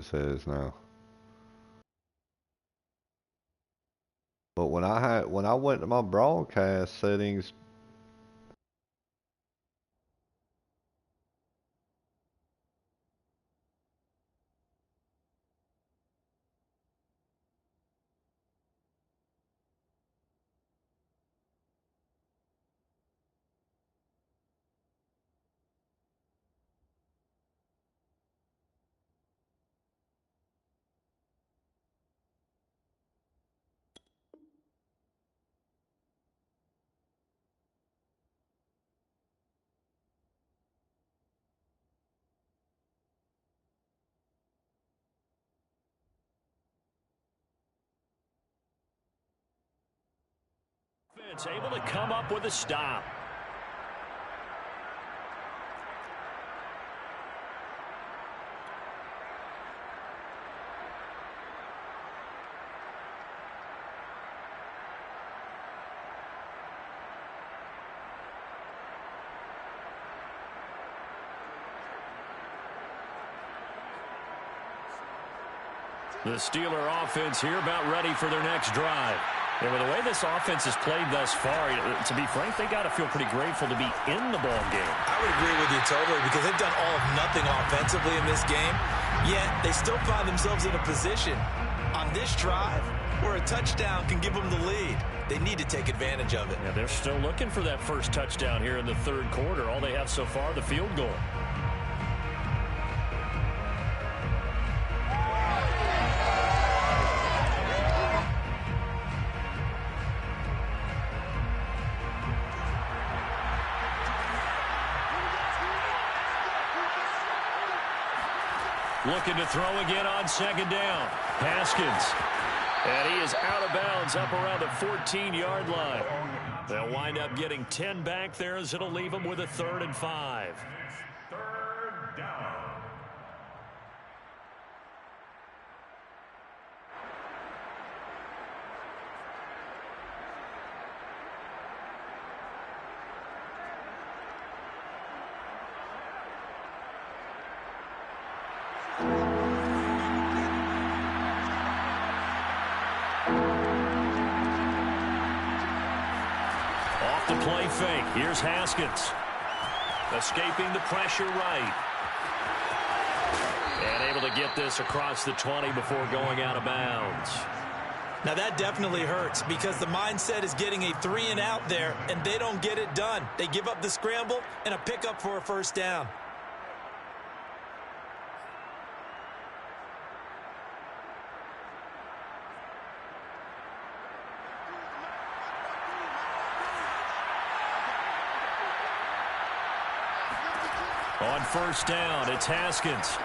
it says now. But when I went to my broadcast settings, It's able to come up with a stop. The Steeler offense here about ready for their next drive. And with the way this offense has played thus far, to be frank, they got to feel pretty grateful to be in the ball game. I would agree with you totally because they've done all of nothing offensively in this game, yet they still find themselves in a position on this drive where a touchdown can give them the lead. They need to take advantage of it. Yeah, they're still looking for that first touchdown here in the third quarter. All they have so far, the field goal. Looking to throw again on second down. Haskins. And he is out of bounds up around the 14-yard line. They'll wind up getting 10 back there as it'll leave them with a 3rd and 5. Third down. Off the play fake. Here's Haskins. Escaping the pressure right. And able to get this across the 20 before going out of bounds. Now that definitely hurts because the mindset is getting a 3 and out there, and they don't get it done. They give up the scramble and a pickup for a first down. On first down, it's Haskins.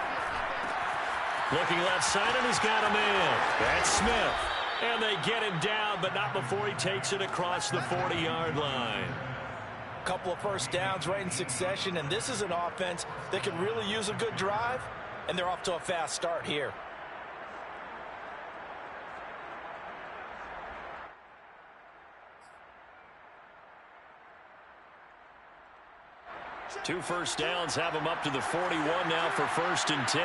Looking left side, and he's got him in. That's Smith. And they get him down, but not before he takes it across the 40-yard line. Couple of first downs right in succession, and this is an offense that could really use a good drive, and they're off to a fast start here. Two first downs have him up to the 41 now for 1st and 10.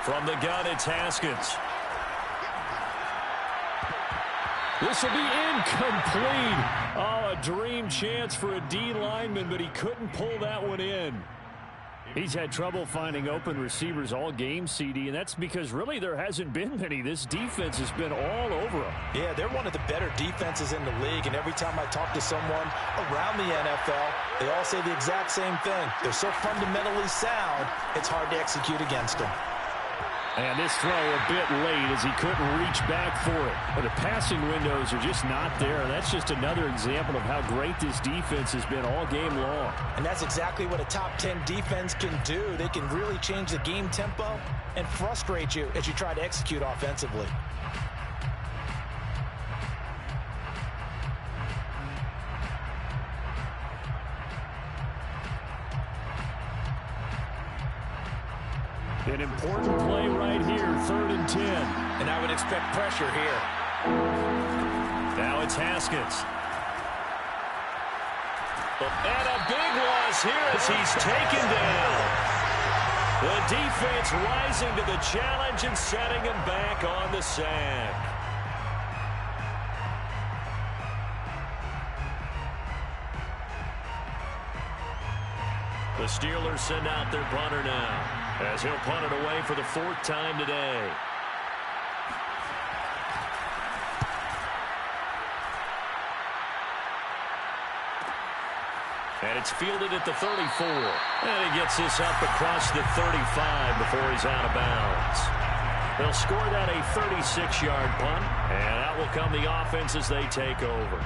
From the gun, it's Haskins. This will be incomplete. Oh, a dream chance for a D lineman, but he couldn't pull that one in. He's had trouble finding open receivers all game, CD, and that's because really there hasn't been many. This defense has been all over him. Yeah, they're one of the better defenses in the league, and every time I talk to someone around the NFL, they all say the exact same thing. They're so fundamentally sound, it's hard to execute against them. And this throw a bit late as he couldn't reach back for it. But the passing windows are just not there. That's just another example of how great this defense has been all game long. And that's exactly what a top 10 defense can do. They can really change the game tempo and frustrate you as you try to execute offensively. An important play right here, 3rd and 10. And I would expect pressure here. Now it's Haskins. And a big loss here as he's taken down. The defense rising to the challenge and setting him back on the sack. The Steelers send out their punter now, as he'll punt it away for the 4th time today. And it's fielded at the 34. And he gets this up across the 35 before he's out of bounds. They'll score that a 36-yard punt, and that will come the offense as they take over.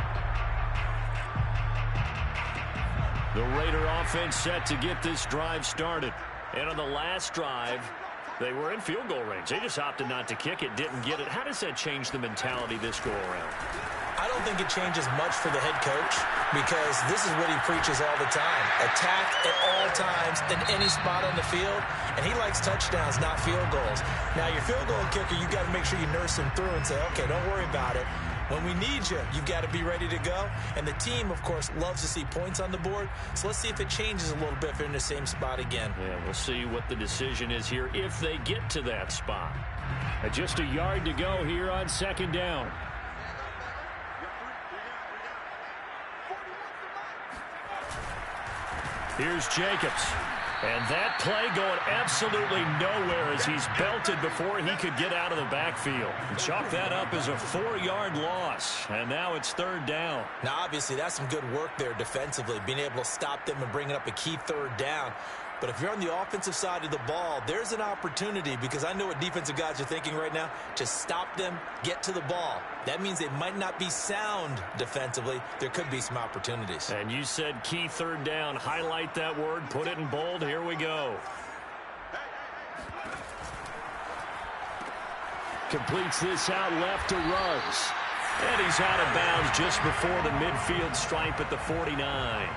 The Raider offense set to get this drive started. And on the last drive, they were in field goal range. They just opted not to kick it, didn't get it. How does that change the mentality this go around? I don't think it changes much for the head coach because this is what he preaches all the time. Attack at all times in any spot on the field, and he likes touchdowns, not field goals. Now, your field goal kicker, you've got to make sure you nurse him through and say, okay, don't worry about it. When we need you, you've got to be ready to go. And the team, of course, loves to see points on the board. So let's see if it changes a little bit if they're in the same spot again. Yeah, we'll see what the decision is here if they get to that spot. Just a yard to go here on 2nd down. Here's Jacobs. And that play going absolutely nowhere as he's belted before he could get out of the backfield. Chalk that up as a 4-yard loss. And now it's 3rd down. Now, obviously, that's some good work there defensively, being able to stop them and bringing up a key 3rd down. But if you're on the offensive side of the ball, there's an opportunity, because I know what defensive guys are thinking right now, to stop them, get to the ball. That means they might not be sound defensively. There could be some opportunities. And you said key 3rd down. Highlight that word. Put it in bold. Here we go. Completes this out left to Ruggs. And he's out of bounds just before the midfield stripe at the 49.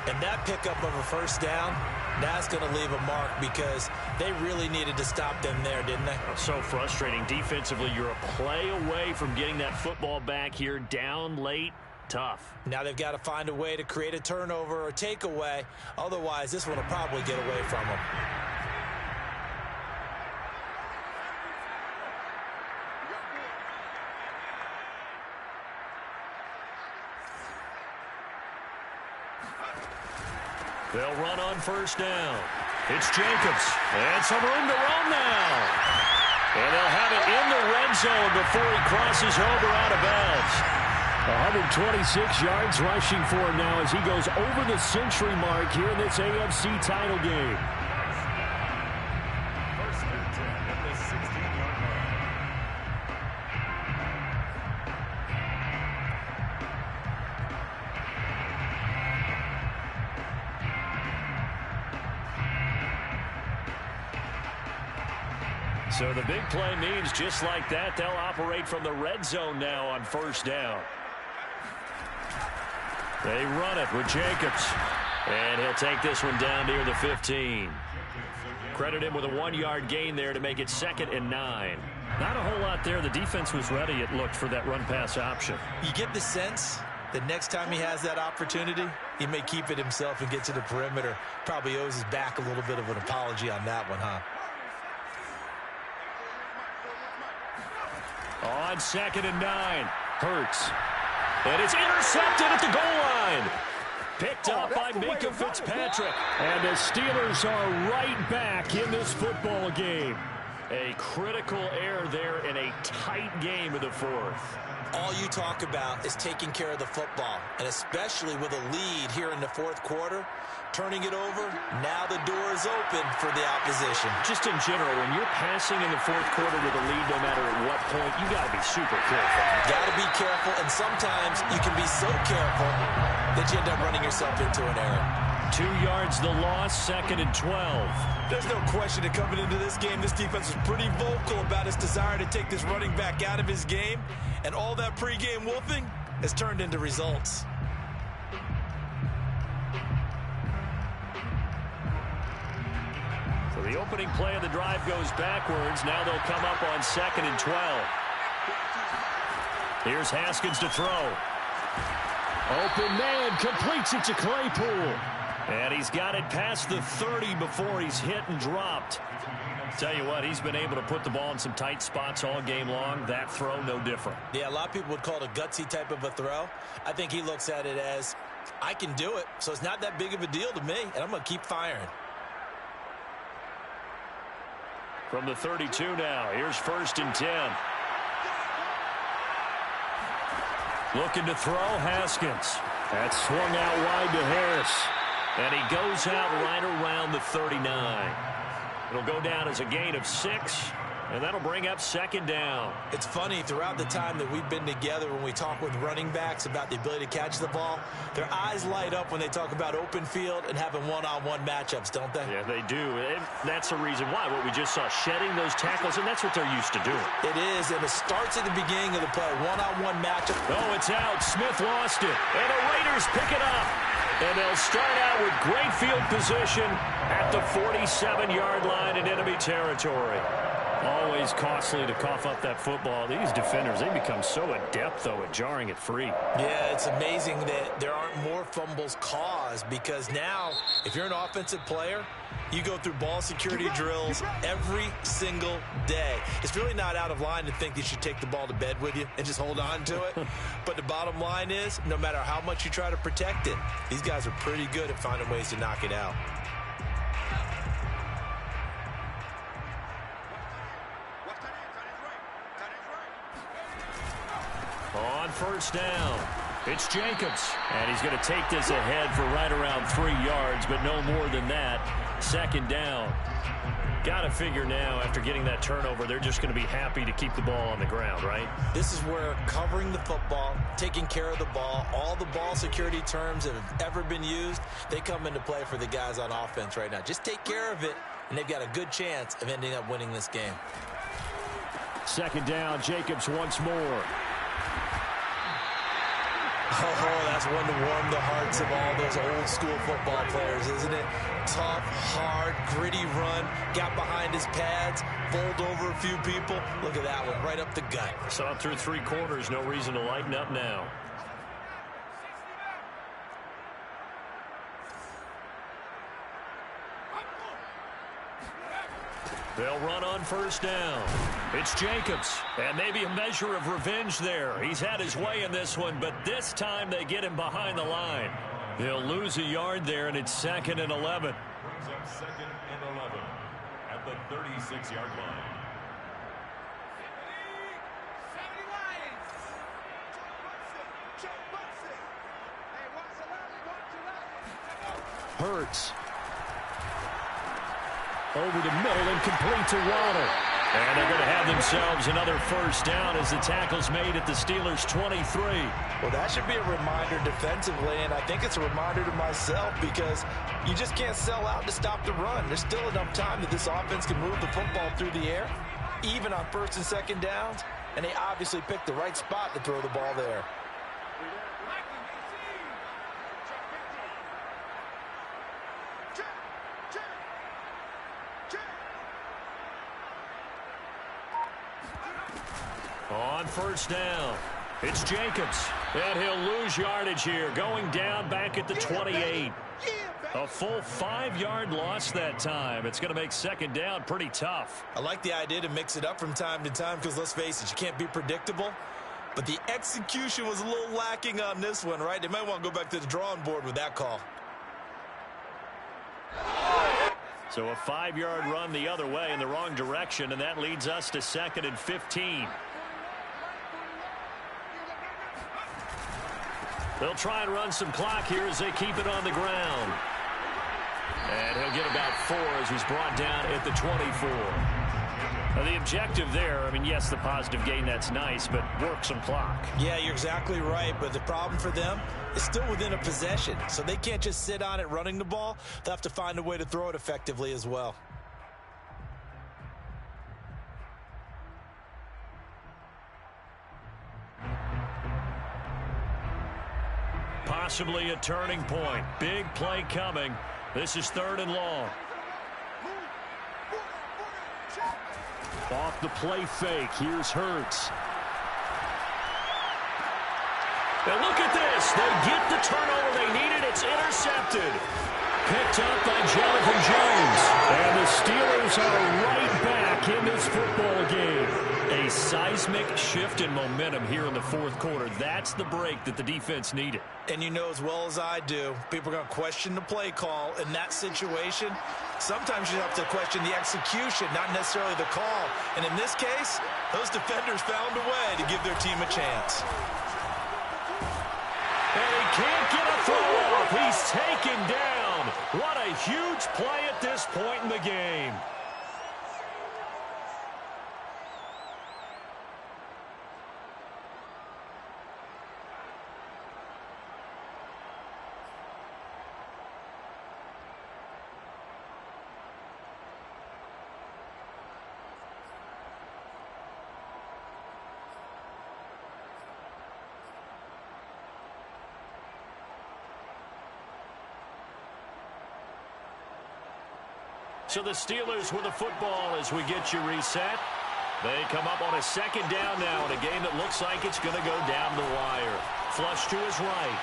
And that pickup of a 1st down, that's going to leave a mark because they really needed to stop them there, didn't they? So frustrating. Defensively, you're a play away from getting that football back here. Down late, tough. Now they've got to find a way to create a turnover or takeaway. Otherwise, this one will probably get away from them. They'll run on 1st down. It's Jacobs. And some room to run now. And they'll have it in the red zone before he crosses over out of bounds. 126 yards rushing for him now as he goes over the century mark here in this AFC title game. First and 10 at the 16-yard line. So the big play means just like that, they'll operate from the red zone now on 1st down. They run it with Jacobs. And he'll take this one down near the 15. Credit him with a 1-yard gain there to make it 2nd and 9. Not a whole lot there. The defense was ready, it looked, for that run-pass option. You get the sense that next time he has that opportunity, he may keep it himself and get to the perimeter. Probably owes his back a little bit of an apology on that one, huh? On 2nd and 9, Hurts. And it's intercepted at the goal line. Picked up by Minka Fitzpatrick. And the Steelers are right back in this football game. A critical error there in a tight game of the 4th. All you talk about is taking care of the football, and especially with a lead here in the 4th quarter, turning it over, now the door is open for the opposition. Just in general, when you're passing in the 4th quarter with a lead, no matter at what point, you got to be super careful. Got to be careful, and sometimes you can be so careful that you end up running yourself into an error. 2 yards the loss, 2nd and 12. There's no question that coming into this game, this defense was pretty vocal about its desire to take this running back out of his game, and all that pregame wolfing has turned into results. So the opening play of the drive goes backwards. Now they'll come up on 2nd and 12. Here's Haskins to throw. Open man, completes it to Claypool. And he's got it past the 30 before he's hit and dropped. Tell you what, he's been able to put the ball in some tight spots all game long. That throw, no different. Yeah, a lot of people would call it a gutsy type of a throw. I think he looks at it as, I can do it, so it's not that big of a deal to me, and I'm going to keep firing. From the 32 now, here's 1st and 10. Looking to throw, Haskins. That's swung out wide to Harris. And he goes out right around the 39. It'll go down as a gain of 6, and that'll bring up 2nd down. It's funny, throughout the time that we've been together, when we talk with running backs about the ability to catch the ball, their eyes light up when they talk about open field and having one-on-one matchups, don't they? Yeah, they do. And that's the reason why. What we just saw, shedding those tackles, and that's what they're used to doing. It is, and it starts at the beginning of the play. One-on-one matchup. Oh, it's out. Smith lost it. And the Raiders pick it up. And they'll start out with great field position at the 47-yard line in enemy territory. Always costly to cough up that football. These defenders, they become so adept, though, at jarring it free. Yeah, it's amazing that there aren't more fumbles caused, because now, if you're an offensive player, you go through ball security drills every single day. It's really not out of line to think you should take the ball to bed with you and just hold on to it. But the bottom line is, no matter how much you try to protect it, these guys are pretty good at finding ways to knock it out. On 1st down, it's Jacobs. And he's going to take this ahead for right around 3 yards, but no more than that. 2nd down. Got to figure now, after getting that turnover, they're just going to be happy to keep the ball on the ground, right? This is where covering the football, taking care of the ball, all the ball security terms that have ever been used, they come into play for the guys on offense right now. Just take care of it, and they've got a good chance of ending up winning this game. 2nd down, Jacobs once more. Oh, that's one to warm the hearts of all those old school football players, isn't it? Tough, hard, gritty run, got behind his pads, bowled over a few people. Look at that one, right up the gut. Saw through 3 quarters, no reason to lighten up now. They'll run on 1st down. It's Jacobs, and maybe a measure of revenge there. He's had his way in this one, but this time they get him behind the line. They'll lose a yard there, and it's 2nd and 11. Brings up 2nd and 11 at the 36-yard line. Hurts. Over the middle and complete to Waddle. And they're going to have themselves another 1st down as the tackle's made at the Steelers' 23. Well, that should be a reminder defensively, and I think it's a reminder to myself, because you just can't sell out to stop the run. There's still enough time that this offense can move the football through the air, even on 1st and 2nd downs, and they obviously picked the right spot to throw the ball there. On 1st down, it's Jacobs, and he'll lose yardage here, going down back at the 28. A full 5-yard loss that time. It's going to make 2nd down pretty tough. I like the idea to mix it up from time to time, because let's face it, you can't be predictable. But the execution was a little lacking on this one, right? They might want to go back to the drawing board with that call. So a 5-yard run the other way in the wrong direction, and that leads us to 2nd and 15. They'll try and run some clock here as they keep it on the ground. And he'll get about 4 as he's brought down at the 24. Now the objective there, I mean, yes, the positive gain, that's nice, but work some clock. Yeah, you're exactly right, but the problem for them is still within a possession, so they can't just sit on it running the ball. They'll have to find a way to throw it effectively as well. Possibly a turning point. Big play coming. This is 3rd and long. Off the play fake. Here's Hurts. Now look at this. They get the turnover they needed. It's intercepted. Picked up by Jonathan Jones. And the Steelers are right back in this football game. A seismic shift in momentum here in the fourth quarter. That's the break that the defense needed. And you know as well as I do, people are going to question the play call in that situation. Sometimes you have to question the execution, not necessarily the call. And in this case, those defenders found a way to give their team a chance. And he can't get a throw off. He's taken down. What a huge play at this point in the game. So the Steelers with the football as we get you reset. They come up on a second down now in a game that looks like it's going to go down the wire. Flush to his right.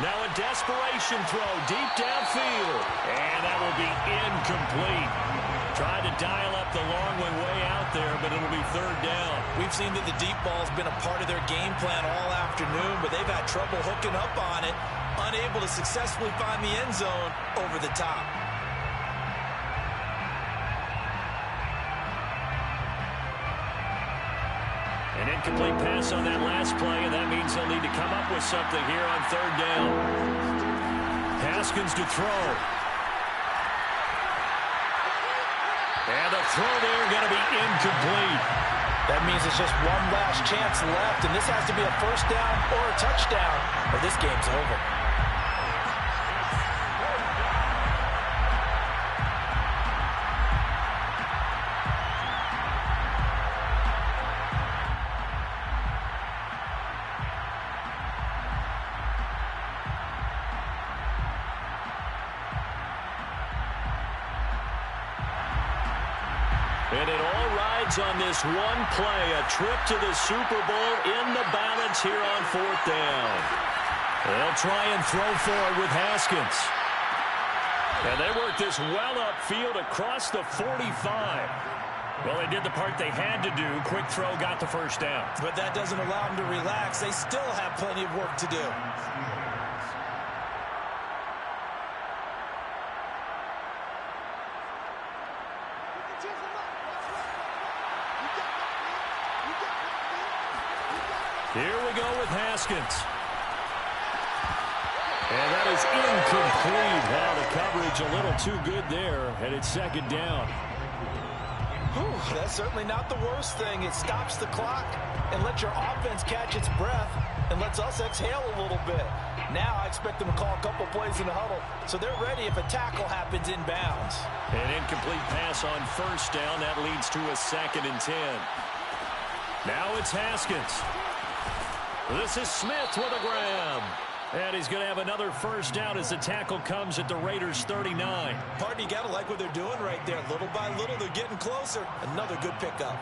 Now a desperation throw deep downfield. And that will be incomplete. Tried to dial up the long one way out there, but it'll be third down. We've seen that the deep ball's been a part of their game plan all afternoon, but they've had trouble hooking up on it, unable to successfully find the end zone over the top. An incomplete pass on that last play, and that means they'll need to come up with something here on third down. Haskins to throw. And the throw there going to be incomplete. That means it's just one last chance left, and this has to be a first down or a touchdown, or this game's over. And it all rides on this one play, a trip to the Super Bowl in the balance here on fourth down. They'll try and throw forward with Haskins. And they work this well upfield across the 45. Well, they did the part they had to do. Quick throw got the first down. But that doesn't allow them to relax. They still have plenty of work to do. Here we go with Haskins. And that is incomplete. Well, the coverage a little too good there, and it's second down. Whew, that's certainly not the worst thing. It stops the clock and lets your offense catch its breath and lets us exhale a little bit. Now I expect them to call a couple plays in the huddle so they're ready if a tackle happens inbounds. An incomplete pass on first down. That leads to a 2nd and 10. Now it's Haskins. This is Smith with a grab. And he's going to have another first down as the tackle comes at the Raiders' 39. Pardon, you got to like what they're doing right there. Little by little, they're getting closer. Another good pickup.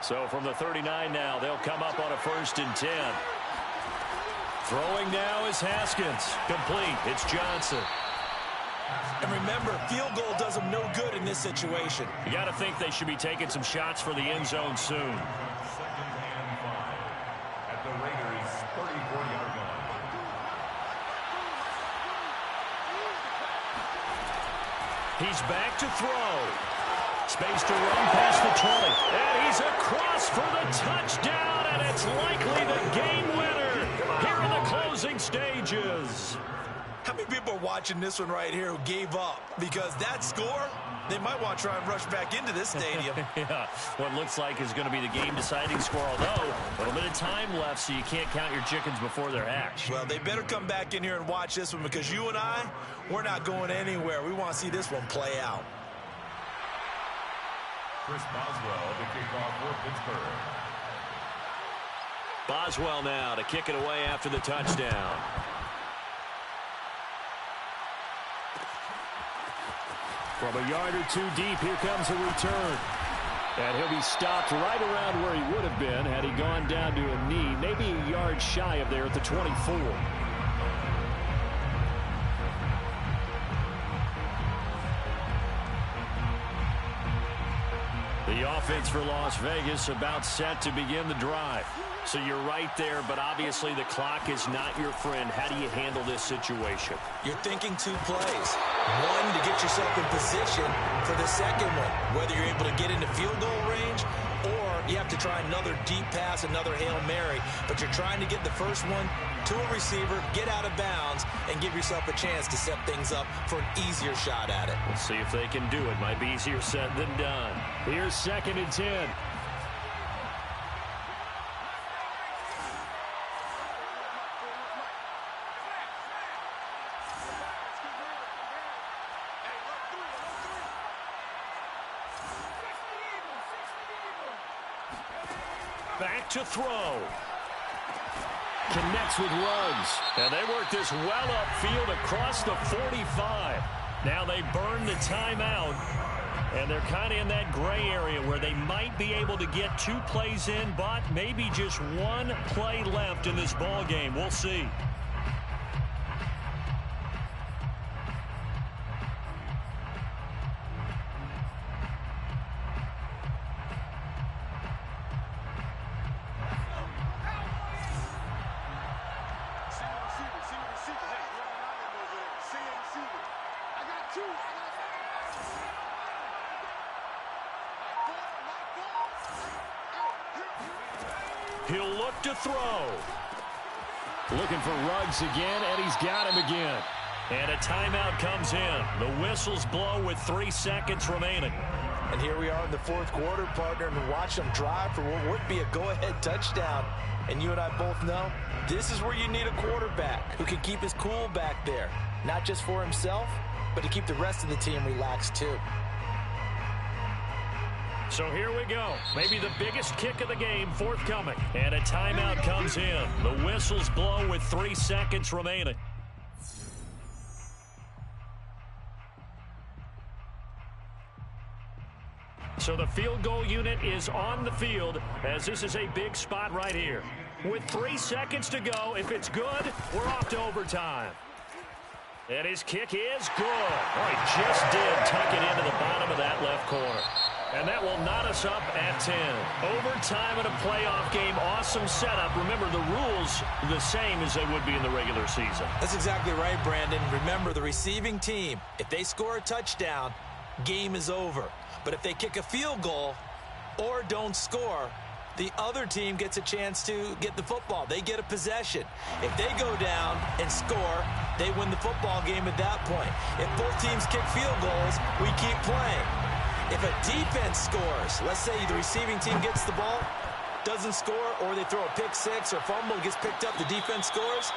So from the 39 now, they'll come up on a 1st and 10. Throwing now is Haskins. Complete. It's Johnson. And remember, field goal does them no good in this situation. You got to think they should be taking some shots for the end zone soon. The Raiders' 34-yard line. He's back to throw. Space to run past the 20. And he's across for the touchdown, and it's likely the game winner here in the closing stages. How many people are watching this one right here who gave up? Because that score, they might want to try and rush back into this stadium. Yeah, what looks like is going to be the game-deciding score, although a little bit of time left, so you can't count your chickens before they're hatched. Well, they better come back in here and watch this one because you and I, we're not going anywhere. We want to see this one play out. Chris Boswell to kick off for Pittsburgh. Boswell now to kick it away after the touchdown. From a yard or two deep, here comes a return. And he'll be stopped right around where he would have been had he gone down to a knee, maybe a yard shy of there at the 24. The offense for Las Vegas about set to begin the drive. So you're right there, but obviously the clock is not your friend. How do you handle this situation? You're thinking 2 plays. One, to get yourself in position for the second one, whether you're able to get into field goal range or you have to try another deep pass, another Hail Mary. But you're trying to get the first one to a receiver, get out of bounds, and give yourself a chance to set things up for an easier shot at it. We'll see if they can do it. Might be easier said than done. Here's 2nd and 10. Back to throw. Connects with Ruggs. And they work this well upfield across the 45. Now they burn the timeout. And they're kind of in that gray area where they might be able to get 2 plays in, but maybe just 1 play left in this ball game. We'll see. He'll look to throw. Looking for Ruggs again, and he's got him again. And a timeout comes in. The whistles blow with 3 seconds remaining. And here we are in the 4th quarter, partner, and watch them drive for what would be a go-ahead touchdown. And you and I both know this is where you need a quarterback who can keep his cool back there. Not just for himself, but to keep the rest of the team relaxed too. So here we go. Maybe the biggest kick of the game forthcoming. And a timeout comes in. The whistles blow with 3 seconds remaining. So the field goal unit is on the field as this is a big spot right here. With 3 seconds to go, if it's good, we're off to overtime. And his kick is good. Oh, he just did tuck it into the bottom of that left corner. And that will knot us up at 10. Overtime in a playoff game. Awesome setup. Remember, the rules the same as they would be in the regular season. That's exactly right, Brandon. Remember, the receiving team, if they score a touchdown, game is over. But if they kick a field goal or don't score, the other team gets a chance to get the football. They get a possession. If they go down and score, they win the football game at that point. If both teams kick field goals, we keep playing. If a defense scores, let's say the receiving team gets the ball, doesn't score, or they throw a pick six or fumble, gets picked up, the defense scores,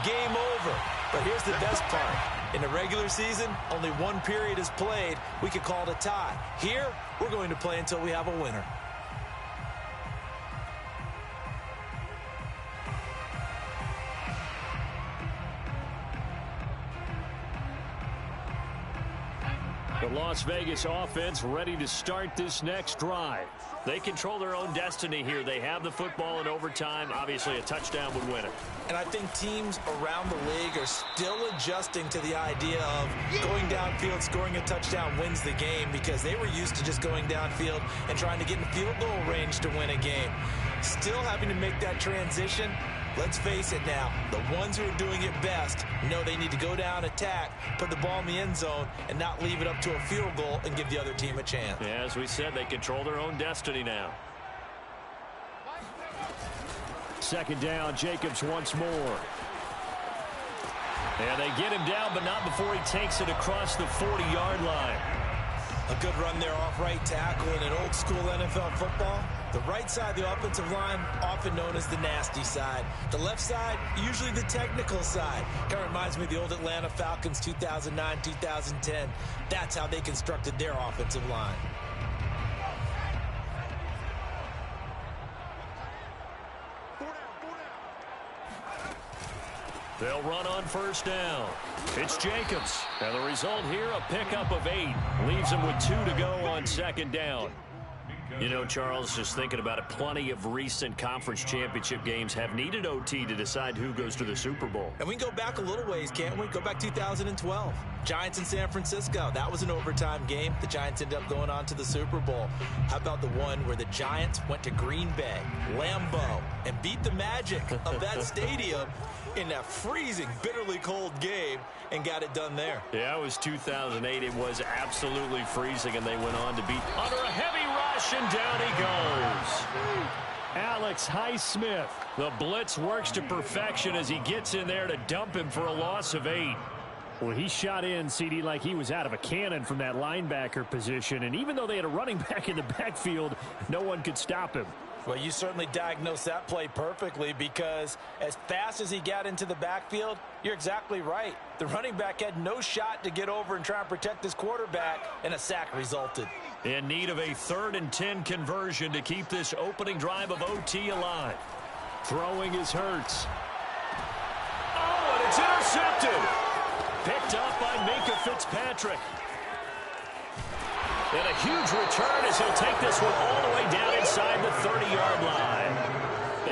game over. But here's the best part. In the regular season, only 1 period is played. We could call it a tie. Here, we're going to play until we have a winner. The Las Vegas offense ready to start this next drive. They control their own destiny here. They have the football in overtime. Obviously, a touchdown would win it. And I think teams around the league are still adjusting to the idea of going downfield, scoring a touchdown wins the game, because they were used to just going downfield and trying to get in field goal range to win a game. Still having to make that transition. Let's face it now, the ones who are doing it best know they need to go down, attack, put the ball in the end zone, and not leave it up to a field goal and give the other team a chance. Yeah, as we said, they control their own destiny now. 2nd down, Jacobs once more. And they get him down, but not before he takes it across the 40-yard line. A good run there off right tackle in an old-school NFL football. The right side of the offensive line, often known as the nasty side. The left side, usually the technical side. Kind of reminds me of the old Atlanta Falcons 2009, 2010. That's how they constructed their offensive line. They'll run on 1st down. It's Jacobs. And the result here, a pickup of 8. Leaves him with 2 to go on 2nd down. You know, Charles, just thinking about it, plenty of recent conference championship games have needed OT to decide who goes to the Super Bowl. And we can go back a little ways, can't we? Go back 2012. Giants in San Francisco. That was an overtime game. The Giants ended up going on to the Super Bowl. How about the one where the Giants went to Green Bay, Lambeau, and beat the magic of that stadium in that freezing, bitterly cold game and got it done there? Yeah, it was 2008. It was absolutely freezing, and they went on to beat under a heavy rush, and down he goes. Alex Highsmith. The blitz works to perfection as he gets in there to dump him for a loss of 8. Well, he shot in, CD, like he was out of a cannon from that linebacker position, and even though they had a running back in the backfield, no one could stop him. Well, you certainly diagnosed that play perfectly, because as fast as he got into the backfield, you're exactly right. The running back had no shot to get over and try and protect his quarterback, and a sack resulted. In need of a 3rd and 10 conversion to keep this opening drive of OT alive. Throwing is Hurts. Oh, and it's intercepted. Picked up by Minka Fitzpatrick. And a huge return as he'll take this one all the way down inside the 30-yard line.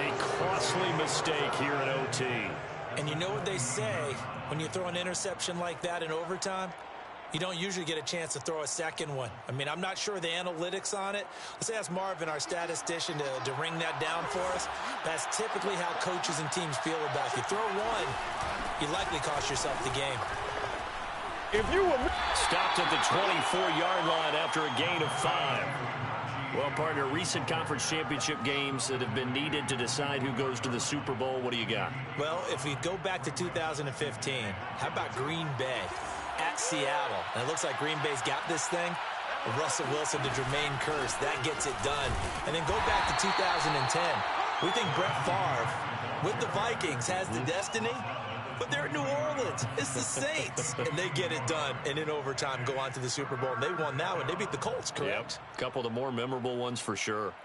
A costly mistake here in OT. And you know what they say, when you throw an interception like that in overtime, you don't usually get a chance to throw a second one. I mean, I'm not sure the analytics on it. Let's ask Marvin, our statistician, to ring that down for us. That's typically how coaches and teams feel about it. If you throw one, you likely cost yourself the game. If you were stopped at the 24-yard line after a gain of 5. Well, partner, recent conference championship games that have been needed to decide who goes to the Super Bowl. What do you got? Well, if we go back to 2015, how about Green Bay at Seattle? And it looks like Green Bay's got this thing. Russell Wilson to Jermaine Kearse, that gets it done. And then go back to 2010. We think Brett Favre with the Vikings has the destiny. But they're at New Orleans. It's the Saints. And they get it done. And in overtime, go on to the Super Bowl. And they won that one. They beat the Colts, correct? Yep. A couple of the more memorable ones for sure.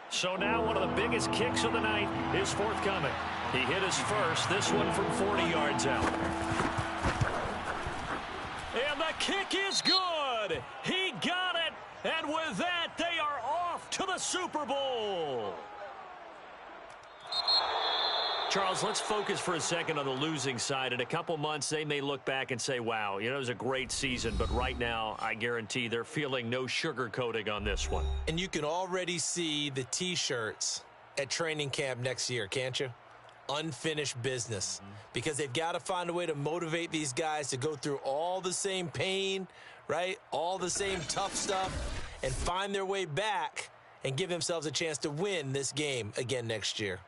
So now one of the biggest kicks of the night is forthcoming. He hit his first, this one from 40 yards out. And the kick is good. He got it. And with that, they are off to the Super Bowl. Charles, let's focus for a second on the losing side. In a couple months, they may look back and say, wow, you know, it was a great season. But right now, I guarantee they're feeling no sugarcoating on this one. And you can already see the T-shirts at training camp next year, can't you? Unfinished business. Because they've got to find a way to motivate these guys to go through all the same pain, right? All the same tough stuff, and find their way back and give themselves a chance to win this game again next year.